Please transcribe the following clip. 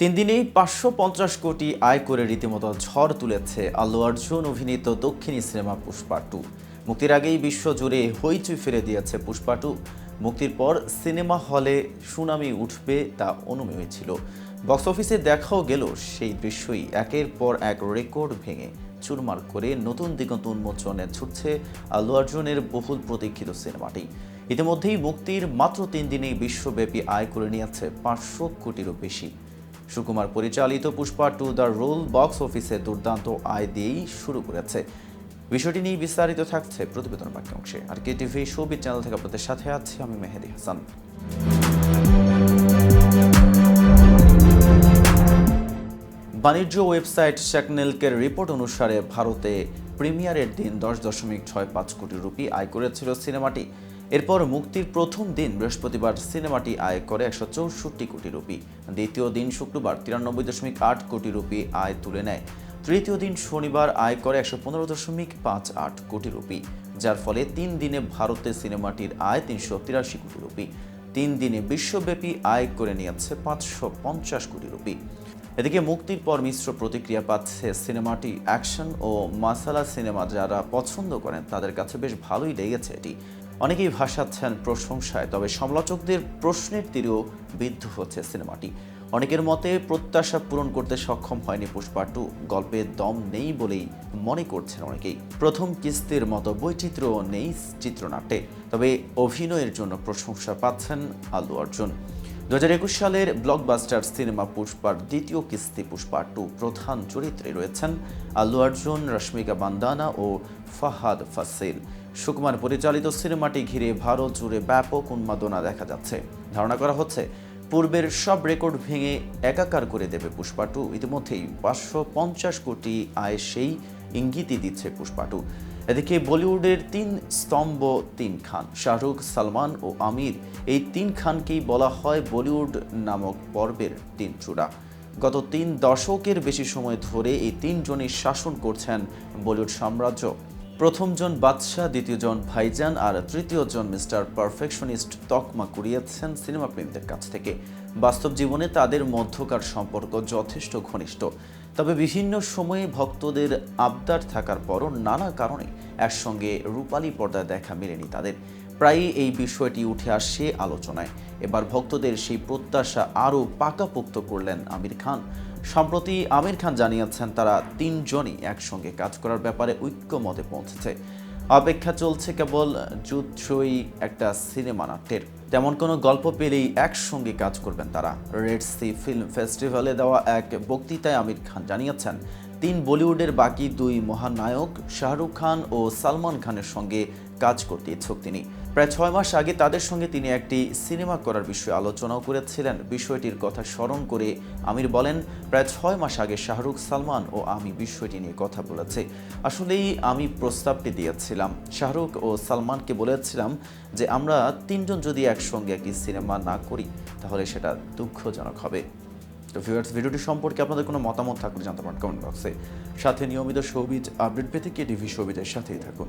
তিন দিনেই ৫৫০ কোটি আয় করে রীতিমতো ঝড় তুলেছে আল্লু অর্জুন অভিনীত দক্ষিণী সিনেমা পুষ্পা 2। মুক্তির আগেই বিশ্বজুড়ে হইচই ফেলে দিয়েছে পুষ্পা 2। মুক্তির পর সিনেমা হলে সুনামি উঠবে তা অনুমেয় ছিল। বক্স অফিসে দেখাও গেল সেই দৃশ্যই একের পর এক রেকর্ড ভেঙে চুরমার করে নতুন দিগন্ত উন্মোচনে ছুটছে আল্লু অর্জুনের বহুল প্রতীক্ষিত সিনেমাটি। ইতিমধ্যেই মুক্তির মাত্র ৩ দিনেই বিশ্বব্যাপী আয় করে নিয়েছে ৫০০ কোটিরও বেশি। সুকুমার পরিচালিত পুষ্পা 2 দ্য রোল বক্স অফিসে দুর্দান্ত আয় দিয়েই শুরু করেছে। বিষয়টি নিয়ে বিস্তারিত থাকছে প্রতিবেদন বাকি অংশে। আর কেটিভি শোবিজ চ্যানেল থেকে আপনাদের সাথে আছি আমি মেহেদি হাসান। বাণিজ্য ওয়েবসাইট শেকনেলকের রিপোর্ট অনুসারে ভারতে প্রিমিয়ারের দিন 10.65 কোটি রুপি আয় করেছিল সিনেমাটি। এরপর মুক্তির প্রথম দিন বৃহস্পতিবার সিনেমাটি আয় করে 164 কোটি রুপি। দ্বিতীয় দিন শুক্রবার 93.8 কোটি রুপি আয় তুলে নেয়। তৃতীয় দিন শনিবার আয় করে 115.58 কোটি রুপি, যার ফলে 3 দিনে ভারতে সিনেমাটির আয় 383 কোটি রুপি। 3 দিনে বিশ্বব্যাপী আয় করে নিয়েছে 550 কোটি রুপি। এদিকে মুক্তির পর মিশ্র প্রতিক্রিয়া পাচ্ছে সিনেমাটি। অ্যাকশন ও মাসালা সিনেমা যারা পছন্দ করেন তাদের কাছে বেশ ভালোই লেগেছে এটি। অনেকেই ভাসাচ্ছেন প্রশংসায়, তবে সমালোচকদের প্রশ্নের তীরেও বিদ্ধ হচ্ছে সিনেমাটি। অনেকের মতে প্রত্যাশা পূরণ করতে সক্ষম হয়নি পুষ্পা 2। গল্পের দম নেই বলেই মনে করছেন অনেকেই। প্রথম কিস্তির মতো বৈচিত্র্য নেই চিত্রনাট্যে, তবে অভিনয়ের জন্য প্রশংসা পাচ্ছেন আল্লু অর্জুন। 2021 সালের ব্লকবাস্টার সিনেমা পুষ্পার দ্বিতীয় কিস্তি পুষ্পা 2 প্রধান চরিত্রে রয়েছেন আল্লু অর্জুন, রশ্মিকা মান্দানা ও ফাহাদ ফাসিল। সুকুমার পরিচালিত সিনেমাটি ঘিরে ভারত জুড়ে ব্যাপক উন্মাদনা দেখা যাচ্ছে। ধারণা করা হচ্ছে পূর্বের সব রেকর্ড ভেঙে একাকার করে দেবে পুষ্পা 2। ইতিমধ্যেই 550 কোটি আয় সেই ইঙ্গিতই দিচ্ছে পুষ্পা 2। এদিকে বলিউডের 3 স্তম্ভ 3 খান, শাহরুখ, সালমান ও আমির, এই 3 খানকেই বলা হয় বলিউড নামক পর্বের 3 চূড়া। গত 3 দশকের বেশি সময় ধরে এই 3 জনই শাসন করছেন বলিউড সাম্রাজ্য। প্রথমজন বাদশাহ, দ্বিতীয়জন ভাইজান আর তৃতীয়জন মিস্টার পারফেকশনিস্ট তকমা কুড়িয়েছেন সিনেমা প্রেমীদের কাছ থেকে। বাস্তব জীবনে তাদের মধ্যকার সম্পর্ক যথেষ্ট ঘনিষ্ঠ, তবে বিভিন্ন সময়ে ভক্তদের আবদার থাকার পরও নানা কারণে একসঙ্গে রূপালী পর্দায় দেখা মেলেনি তাদের। প্রায়ই এই বিষয়টি উঠে আসে আলোচনায়। এবার ভক্তদের সেই প্রত্যাশা আরও পাকাপোক্ত করলেন আমির খান। সম্প্রতি আমির খান জানিয়েছেন তারা 3 জনই একসঙ্গে কাজ করার ব্যাপারে ঐক্যমতে পৌঁছেছে। অপেক্ষা চলছে কেবল জুৎসই একটা সিনেমা নাট্যের। তেমন কোনো গল্প পেলেই একসঙ্গে কাজ করবেন তারা। রেড সি ফিল্ম ফেস্টিভ্যালে দেওয়া এক বক্তৃতায় আমির খান জানিয়েছেন 3 বলিউডের বাকি 2 মহানায়ক শাহরুখ খান ও সালমান খানের সঙ্গে কাজ করতে ইচ্ছুক তিনি। প্রায় 6 মাস আগে তাদের সঙ্গে তিনি একটি সিনেমা করার বিষয়ে আলোচনাও করেছিলেন। বিষয়টির কথা স্মরণ করে আমির বলেন, প্রায় 6 মাস আগে শাহরুখ, সালমান ও আমি বিষয়টি নিয়ে কথা বলেছি। আসলেই আমি প্রস্তাবটি দিয়েছিলাম, শাহরুখ ও সালমানকে বলেছিলাম যে আমরা 3 জন যদি একসঙ্গে একটি সিনেমা না করি তাহলে সেটা দুঃখজনক হবে। তো ভিউয়ার্স, ভিডিওটি সম্পর্কে আপনাদের কোনো মতামত থাকলে জানতে পারেন কমেন্ট বক্সে। সাথে নিয়মিত শোবিজ আপডেট পেতে কেটিভি শোবিজের সাথেই থাকুন।